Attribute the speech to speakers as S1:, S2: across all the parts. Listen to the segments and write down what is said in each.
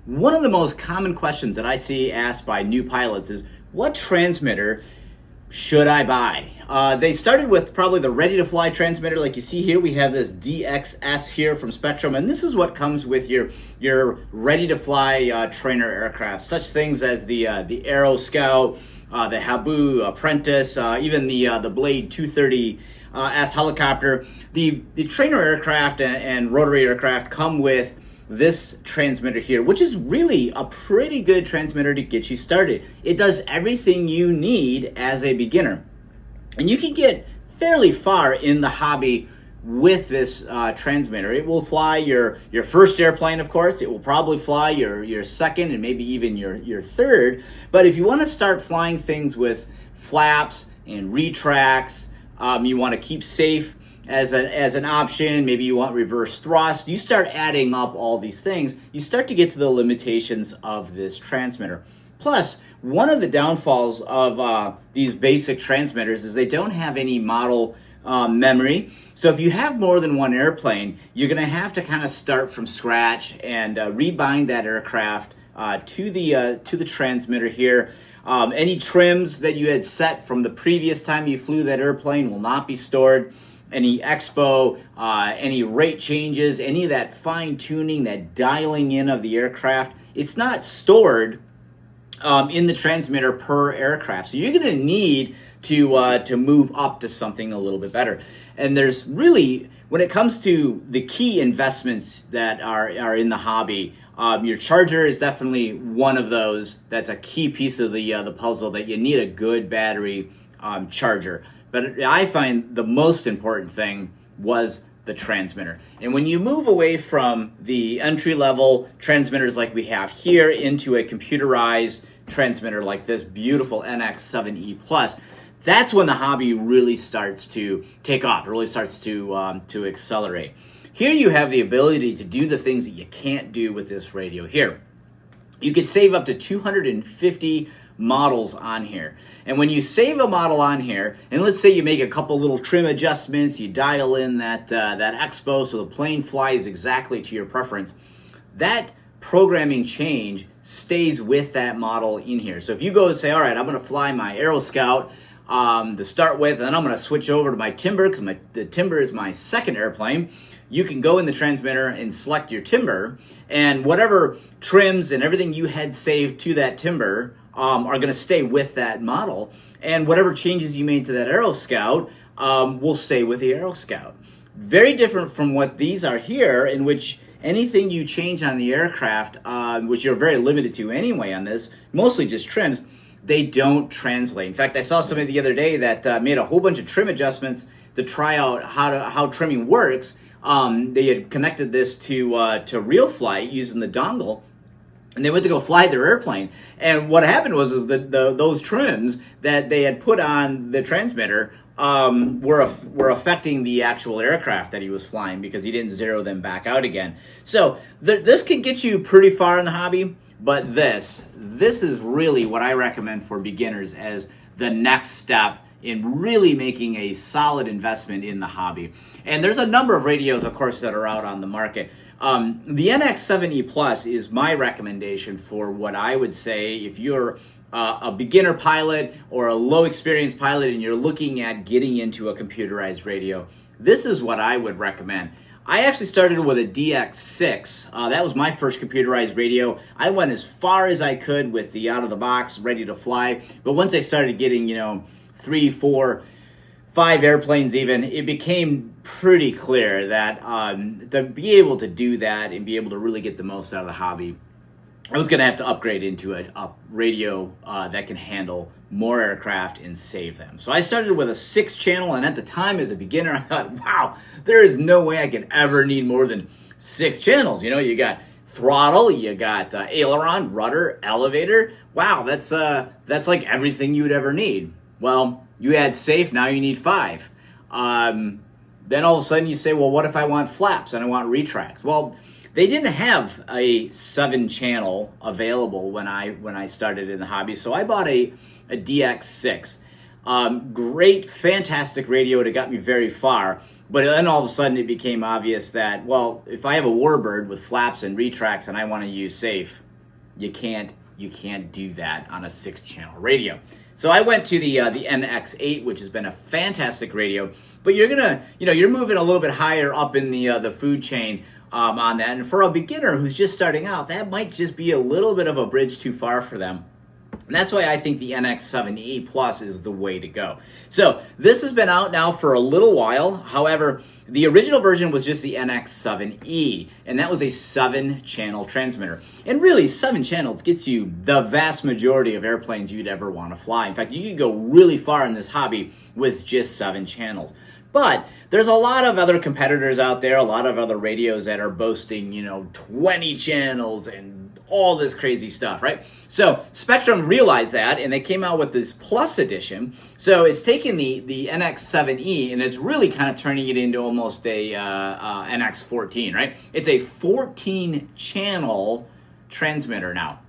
S1: One of the most common questions that I see asked by new pilots is, what transmitter should I buy? They started with probably the ready-to-fly transmitter. Like you see here, we have this DXS here from Spektrum, and this is what comes with your ready-to-fly trainer aircraft. Such things as the Aero Scout, the Habu Apprentice, even the Blade 230 S helicopter. The trainer aircraft and rotary aircraft come with this transmitter here, which is really a pretty good transmitter to get you started. It does everything you need as a beginner, and you can get fairly far in the hobby with this transmitter. It will fly your first airplane, of course. It will probably fly your second and maybe even your third. But if you want to start flying things with flaps and retracts, you want to keep safe as an option, maybe you want reverse thrust, you start adding up all these things, you start to get to the limitations of this transmitter. Plus, one of the downfalls of these basic transmitters is they don't have any model memory. So if you have more than one airplane, you're going to have to kind of start from scratch and rebind that aircraft to the transmitter here. Any trims that you had set from the previous time you flew that airplane will not be stored. Any expo, any rate changes, any of that fine tuning, that dialing in of the aircraft, it's not stored in the transmitter per aircraft. So you're going to need to move up to something a little bit better. And there's really, when it comes to the key investments that are in the hobby, your charger is definitely one of those. That's a key piece of the puzzle, that you need a good battery charger. But I find the most important thing was the transmitter. And when you move away from the entry-level transmitters like we have here into a computerized transmitter like this beautiful NX7e Plus, that's when the hobby really starts to take off. It really starts to accelerate. Here you have the ability to do the things that you can't do with this radio here. You could save up to 250 models on here. And when you save a model on here, and let's say you make a couple little trim adjustments, you dial in that expo so the plane flies exactly to your preference, that programming change stays with that model in here. So if you go and say, all right, I'm going to fly my Aero Scout to start with, and then I'm going to switch over to my Timber, because the Timber is my second airplane, you can go in the transmitter and select your Timber, and whatever trims and everything you had saved to that Timber are going to stay with that model, and whatever changes you made to that Aero Scout will stay with the Aero Scout. Very different from what these are here, in which anything you change on the aircraft, which you're very limited to anyway on this, mostly just trims, they don't translate. In fact, I saw somebody the other day that made a whole bunch of trim adjustments to try out how trimming works. They had connected this to Real Flight using the dongle, and they went to go fly their airplane. And what happened was that those trims that they had put on the transmitter were affecting the actual aircraft that he was flying, because he didn't zero them back out again. So this can get you pretty far in the hobby, but this is really what I recommend for beginners as the next step in really making a solid investment in the hobby. And there's a number of radios, of course, that are out on the market. The NX7e Plus is my recommendation for what I would say if you're a beginner pilot or a low experience pilot and you're looking at getting into a computerized radio. This is what I would recommend. I actually started with a DX6. That was my first computerized radio. I went as far as I could with the out of the box, ready to fly. But once I started getting, 3, 4, 5 airplanes even, it became pretty clear that to be able to do that and be able to really get the most out of the hobby, I was going to have to upgrade into a radio that can handle more aircraft and save them. So I started with a 6-channel, and at the time as a beginner, I thought, wow, there is no way I could ever need more than 6 channels. You got throttle, you got aileron, rudder, elevator. Wow, that's like everything you would ever need. Well, you add safe, now you need 5. Then all of a sudden you say, well, what if I want flaps and I want retracts? Well, they didn't have a 7-channel available when I started in the hobby, so I bought a DX6. Great, fantastic radio. It got me very far, but then all of a sudden it became obvious that, well, if I have a Warbird with flaps and retracts and I want to use safe, you can't do that on a 6-channel radio. So I went to the NX8, which has been a fantastic radio, but you're gonna, you're moving a little bit higher up in the food chain on that. And for a beginner who's just starting out, that might just be a little bit of a bridge too far for them. And that's why I think the NX7e Plus is the way to go. So this has been out now for a little while. However, the original version was just the NX7e, and that was a 7-channel transmitter. And really, 7 channels gets you the vast majority of airplanes you'd ever want to fly. In fact, you could go really far in this hobby with just 7 channels. But there's a lot of other competitors out there, a lot of other radios that are boasting, 20 channels and all this crazy stuff, right? So Spektrum realized that, and they came out with this Plus edition. So it's taking the NX7e, and it's really kind of turning it into almost a NX14, right? It's a 14-channel transmitter now.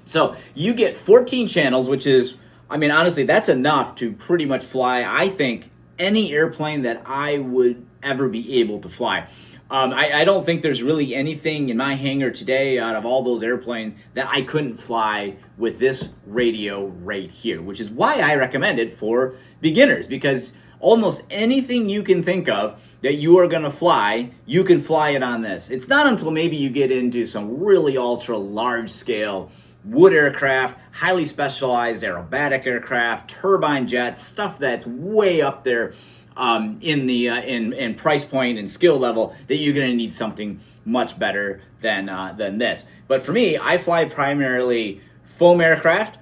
S1: So you get 14 channels, which is, honestly, that's enough to pretty much fly, I think, any airplane that I would ever be able to fly. I don't think there's really anything in my hangar today out of all those airplanes that I couldn't fly with this radio right here, which is why I recommend it for beginners, because almost anything you can think of that you are going to fly, you can fly it on this. It's not until maybe you get into some really ultra large scale wood aircraft, highly specialized aerobatic aircraft, turbine jets, stuff that's way up there in price point and skill level, that you're going to need something much better than this. But for me, I fly primarily foam aircraft,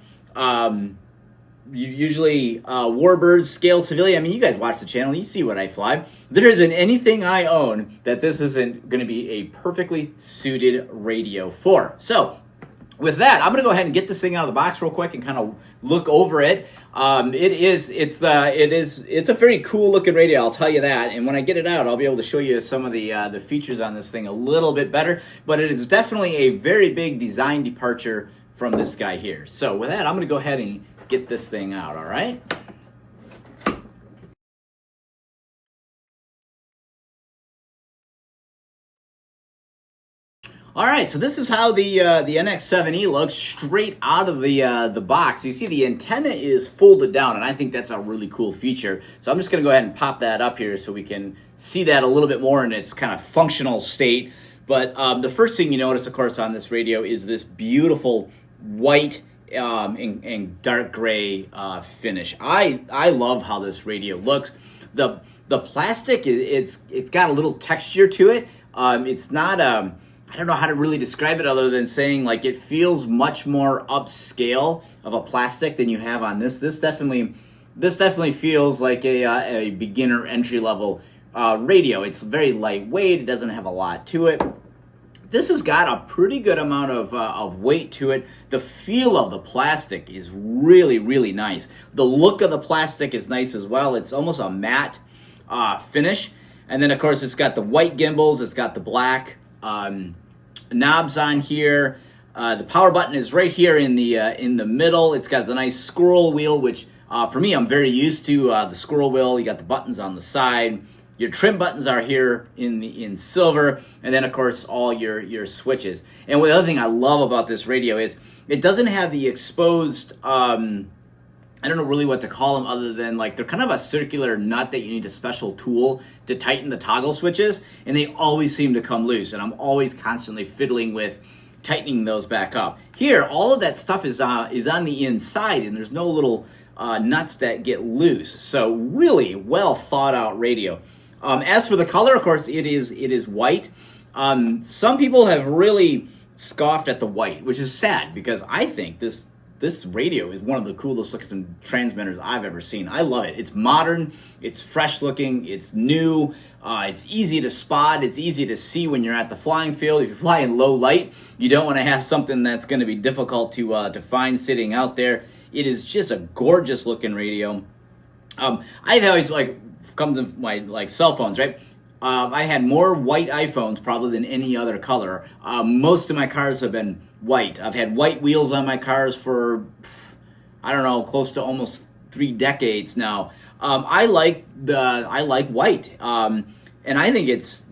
S1: usually warbirds, scale civilian. You guys watch the channel, you see what I fly. There isn't anything I own that this isn't going to be a perfectly suited radio for. So with that, I'm going to go ahead and get this thing out of the box real quick and kind of look over it. It's a very cool looking radio, I'll tell you that. And when I get it out, I'll be able to show you some of the features on this thing a little bit better. But it is definitely a very big design departure from this guy here. So with that, I'm going to go ahead and get this thing out. All right. All right, so this is how the NX7e looks straight out of the box. You see the antenna is folded down, and I think that's a really cool feature. So I'm just going to go ahead and pop that up here so we can see that a little bit more in its kind of functional state. But the first thing you notice, of course, on this radio is this beautiful white and dark gray finish. I love how this radio looks. The plastic it's got a little texture to it. It's not I don't know how to really describe it other than saying like it feels much more upscale of a plastic than you have on this. This definitely feels like a beginner entry level radio. It's very lightweight. It doesn't have a lot to it. This has got a pretty good amount of weight to it. The feel of the plastic is really, really nice. The look of the plastic is nice as well. It's almost a matte finish. And then of course it's got the white gimbals. It's got the black knobs on here. The power button is right here in the middle. It's got the nice scroll wheel, which for me, I'm very used to the scroll wheel. You got the buttons on the side. Your trim buttons are here in silver, and then of course all your switches. And the other thing I love about this radio is it doesn't have the exposed I don't know really what to call them other than like they're kind of a circular nut that you need a special tool to tighten the toggle switches, and they always seem to come loose, and I'm always constantly fiddling with tightening those back up. Here, all of that stuff is on the inside, and there's no little nuts that get loose. So really well thought out radio. As for the color, of course, it is white. Some people have really scoffed at the white, which is sad because I think this radio is one of the coolest looking transmitters I've ever seen. I love it. It's modern, it's fresh looking, it's new, it's easy to spot, it's easy to see when you're at the flying field. If you're flying low light, you don't want to have something that's going to be difficult to find sitting out there. It is just a gorgeous looking radio. I've always come to my cell phones, right? I had more white iPhones probably than any other color. Most of my cars have been white. I've had white wheels on my cars for, I don't know, close to almost 3 decades now. I like white. And I think it's,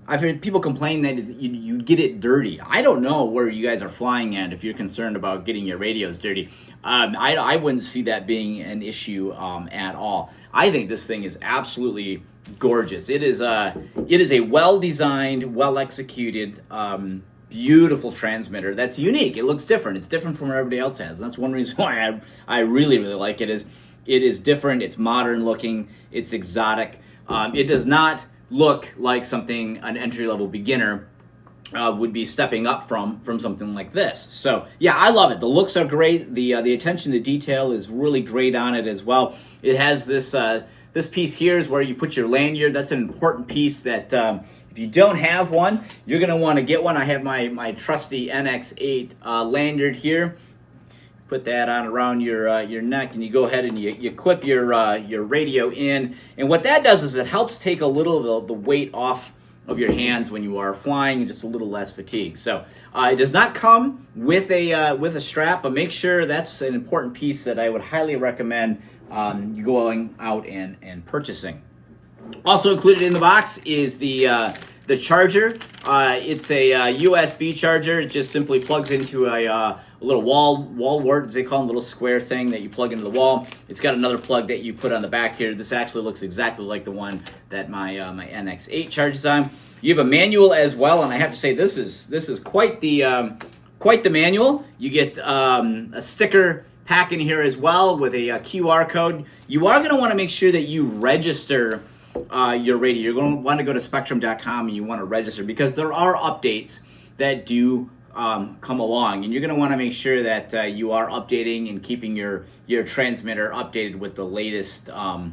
S1: I've heard people complain that you get it dirty. I don't know where you guys are flying at if you're concerned about getting your radios dirty. I wouldn't see that being an issue at all. I think this thing is absolutely gorgeous. It is a well-designed, well-executed, beautiful transmitter that's unique. It looks different. It's different from what everybody else has. And that's one reason why I really, really like it. It is different. It's modern looking. It's exotic. It does not look like something an entry-level beginner would be stepping up from something like this. So yeah, I love it. The looks are great. The attention to detail is really great on it as well. It has this piece here is where you put your lanyard. That's an important piece that if you don't have one, you're going to want to get one. I have my trusty NX7e lanyard here. Put that on around your neck, and you go ahead and you clip your radio in. And what that does is it helps take a little of the weight off of your hands when you are flying, and just a little less fatigue. So it does not come with a strap, but make sure that's an important piece that I would highly recommend you going out and purchasing. Also included in the box is the charger. It's a USB charger. It just simply plugs into a little wall wart, they call them, a little square thing that you plug into the wall. It's got another plug that you put on the back here. This actually looks exactly like the one that my NX7 charges on. You have a manual as well, and I have to say this is quite the manual. You get a sticker pack in here as well with a QR code. You are going to want to make sure that you register your radio. You're going to want to go to Spektrum.com and you want to register, because there are updates that do come along, and you're going to want to make sure that you are updating and keeping your transmitter updated with the latest firmware.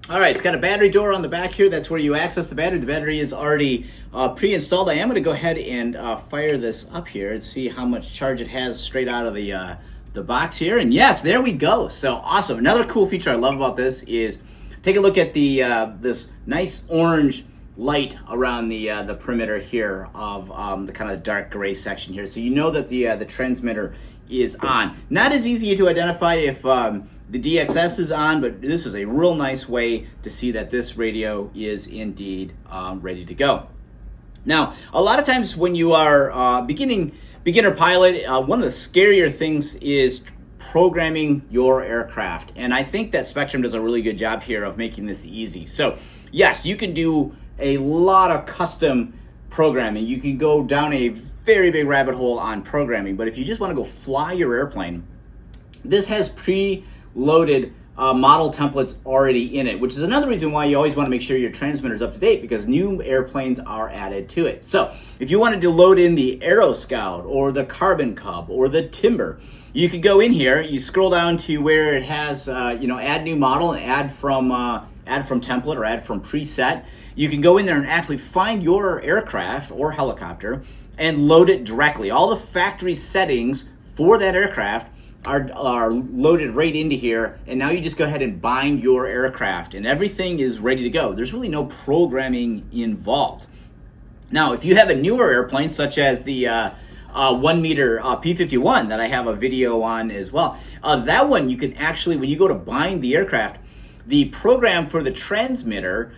S1: All right, it's got a battery door on the back here. That's where you access the battery. The battery is already pre-installed. I am going to go ahead and fire this up here and see how much charge it has straight out of the box here. And yes, there we go. So awesome. Another cool feature I love about this is take a look at the this nice orange light around the perimeter here of the kind of dark gray section here, so you know that the transmitter is on. Not as easy to identify if the DXS is on, but this is a real nice way to see that this radio is indeed ready to go. Now, a lot of times when you are beginner pilot, one of the scarier things is programming your aircraft, and I think that Spektrum does a really good job here of making this easy. So yes, you can do a lot of custom programming. You can go down a very big rabbit hole on programming, but if you just want to go fly your airplane, this has pre-loaded model templates already in it, which is another reason why you always want to make sure your transmitter is up to date, because new airplanes are added to it. So if you wanted to load in the Aero Scout or the Carbon Cub or the Timber, you could go in here, you scroll down to where it has add new model and add from template or add from preset. You can go in there and actually find your aircraft or helicopter and load it directly. All the factory settings for that aircraft are loaded right into here, and now you just go ahead and bind your aircraft and everything is ready to go. There's really no programming involved. Now, if you have a newer airplane such as the 1 meter P-51 that I have a video on as well, that one you can actually, when you go to bind the aircraft, the program for the transmitter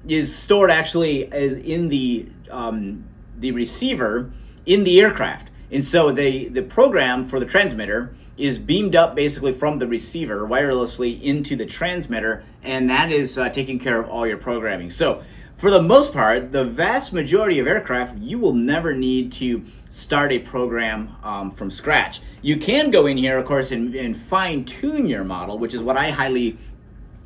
S1: is stored actually in the receiver in the aircraft. And so the program for the transmitter is beamed up basically from the receiver wirelessly into the transmitter, and that is taking care of all your programming. So for the most part, the vast majority of aircraft, you will never need to start a program from scratch. You can go in here, of course, and fine-tune your model, which is what I highly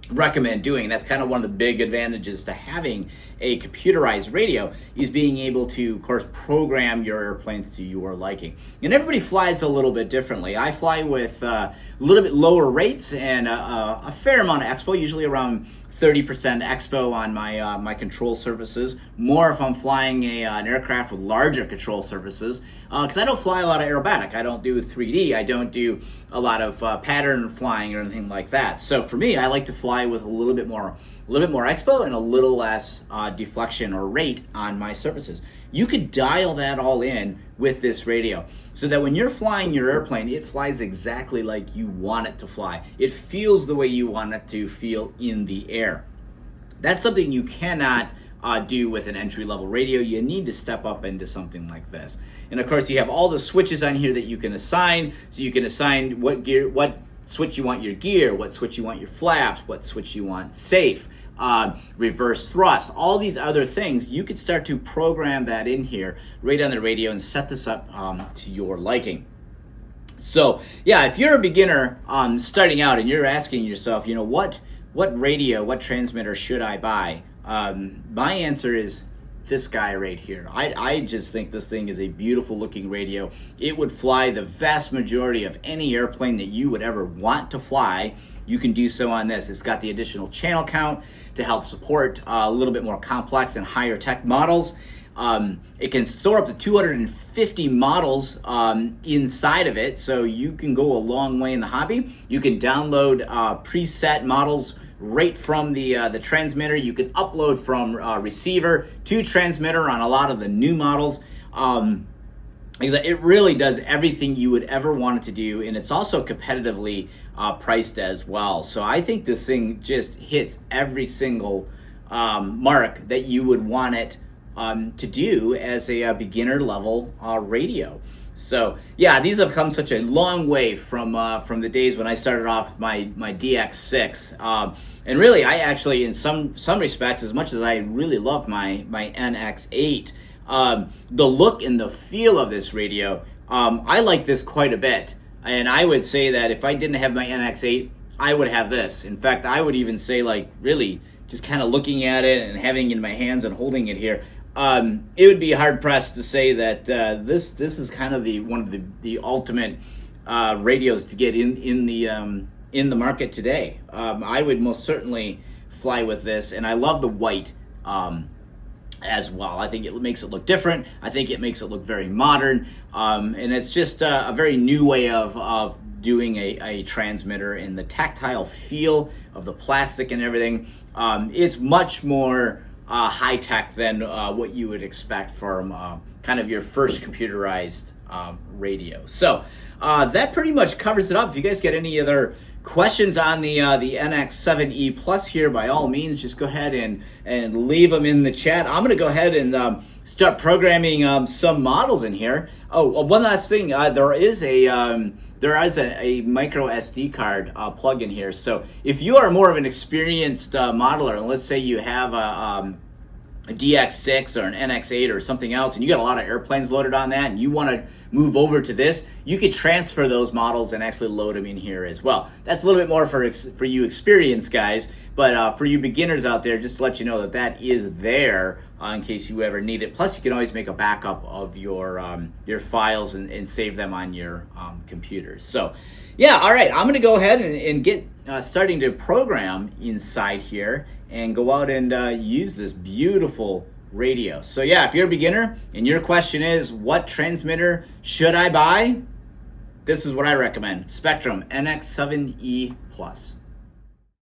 S1: recommend doing. That's kind of one of the big advantages to having a computerized radio, is being able to, of course, program your airplanes to your liking. And everybody flies a little bit differently. I fly with a little bit lower rates and a fair amount of expo, usually around 30% expo on my control surfaces. More if I'm flying an aircraft with larger control surfaces, because I don't fly a lot of aerobatic. I don't do 3D. I don't do a lot of pattern flying or anything like that. So for me, I like to fly with a little bit more expo and a little less deflection or rate on my surfaces. You could dial that all in with this radio, so that when you're flying your airplane, it flies exactly like you want it to fly. It feels the way you want it to feel in the air. That's something you cannot do with an entry-level radio. You need to step up into something like this. And of course, you have all the switches on here that you can assign. So you can assign what switch you want your gear, what switch you want your flaps, what switch you want safe, reverse thrust, all these other things. You could start to program that in here right on the radio and set this up to your liking. So yeah, if you're a beginner starting out and you're asking yourself, you know, what radio, what transmitter should I buy? My answer is this guy right here. I just think this thing is a beautiful looking radio. It would fly the vast majority of any airplane that you would ever want to fly. You can do so on this. It's got the additional channel count to help support a little bit more complex and higher tech models. It can store up to 250 models inside of it, so you can go a long way in the hobby. You can download preset models right from the transmitter. You can upload from receiver to transmitter on a lot of the new models. It really does everything you would ever want it to do, and it's also competitively priced as well. So I think this thing just hits every single mark that you would want it to do as a beginner level radio. So yeah, these have come such a long way from the days when I started off with my DX6. And really, I actually, in some respects, as much as I really love my NX8, the look and the feel of this radio, I like this quite a bit. And I would say that if I didn't have my NX8, I would have this. In fact, I would even say, like, really, just kind of looking at it and having it in my hands and holding it here, it would be hard pressed to say that this is kind of one of the ultimate radios to get in the market today. I would most certainly fly with this, and I love the white as well. I think it makes it look different. I think it makes it look very modern, and it's just a very new way of doing a transmitter, and the tactile feel of the plastic and everything. It's much more high tech than what you would expect from kind of your first computerized radio. So that pretty much covers it up. If you guys get any other questions on the NX7e Plus here, by all means, just go ahead and leave them in the chat. I'm going to go ahead and start programming some models in here. Oh, one last thing. There is a micro SD card plug in here. So if you are more of an experienced modeler, and let's say you have a DX6 or an NX8 or something else, and you got a lot of airplanes loaded on that, and you want to move over to this, you could transfer those models and actually load them in here as well. That's a little bit more for you experienced guys, but for you beginners out there, just to let you know that is there in case you ever need it. Plus, you can always make a backup of your files and save them on your computer. So yeah, all right, I'm going to go ahead and get starting to program inside here and go out and use this beautiful radio. So yeah, if you're a beginner and your question is, what transmitter should I buy? This is what I recommend: Spektrum NX7e Plus.